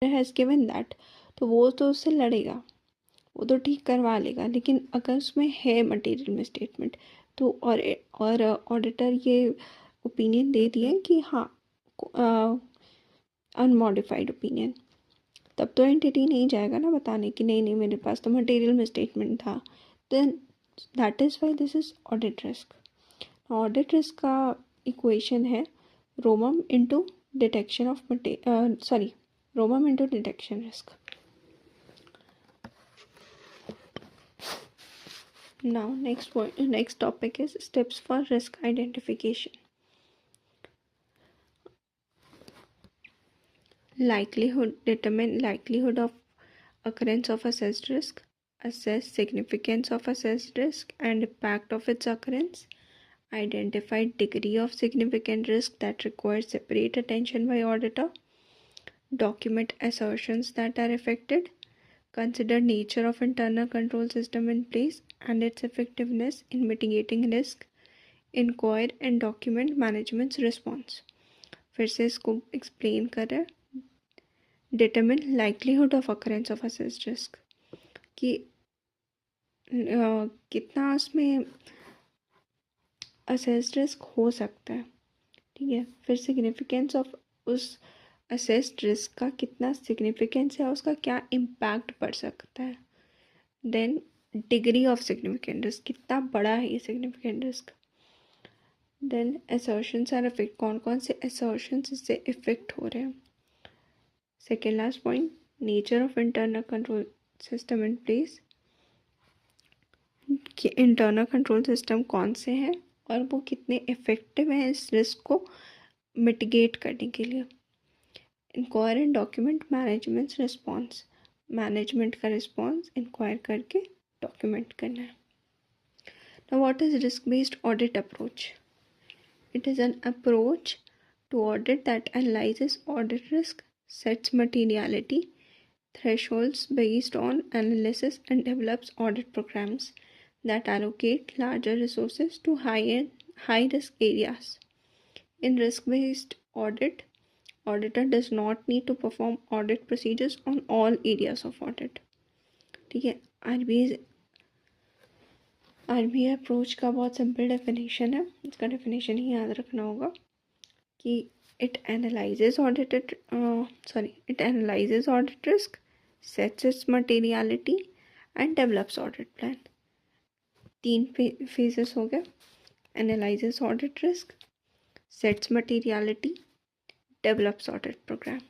Has given that, तो वो तो उससे लड़ेगा, वो तो ठीक करवा लेगा। लेकिन अगर उसमें है मटेरियल मिसस्टेटमेंट, तो और ऑडिटर ये ओपिनियन दे दिए कि हाँ, अनमॉडिफाइड ओपिनियन, तब तो एंटिटी नहीं जाएगा ना बताने कि नहीं नहीं मेरे पास तो मटेरियल मिसस्टेटमेंट था। Then that is why this is audit risk. Audit risk का इक्वेशन है ROMM into detection of ROMM into detection risk. Now next topic is steps for risk identification. Determine likelihood of occurrence of assessed risk, assess significance of assessed risk and impact of its occurrence, identify degree of significant risk that requires separate attention by auditor, document assertions that are affected, consider nature of internal control system in place and its effectiveness in mitigating risk, inquire and document management's response. फिर से इसको explain करें। Determine likelihood of occurrence of assessed risk, कि कितना उसमें assessed risk हो सकता है, ठीक है। फिर सिग्निफिकेंस ऑफ उस असेस्ड रिस्क का कितना सिग्निफिकेंस है, उसका क्या इम्पैक्ट पड़ सकता है। Then degree of significant risk, कितना बड़ा है ये significant risk. Then assertions are effect, कौन कौन से असर्शंस इससे इफेक्ट हो रहे हैं। Second last point, nature of internal control system in place, कि इंटरनल कंट्रोल सिस्टम कौन से हैं और वो कितने इफ़ेक्टिव हैं इस रिस्क को मिटिगेट करने के लिए। Inquire and document management response, management का रिस्पॉन्स इंक्वायर करके डॉक्यूमेंट करना है। Now what is risk based audit approach? It is an approach to audit that analyses audit risk, sets materiality thresholds based on analysis and develops audit programs that allocate larger resources to high risk areas. In risk based audit, auditor does not need to perform audit procedures on all areas of audit. ठीक है। RBI approach का बहुत simple definition है, इसका definition ही याद रखना होगा कि it analyzes audit risk, sets its materiality and develops audit plan. 3 phases हो गए, analyzes audit risk, sets materiality, develops audit program.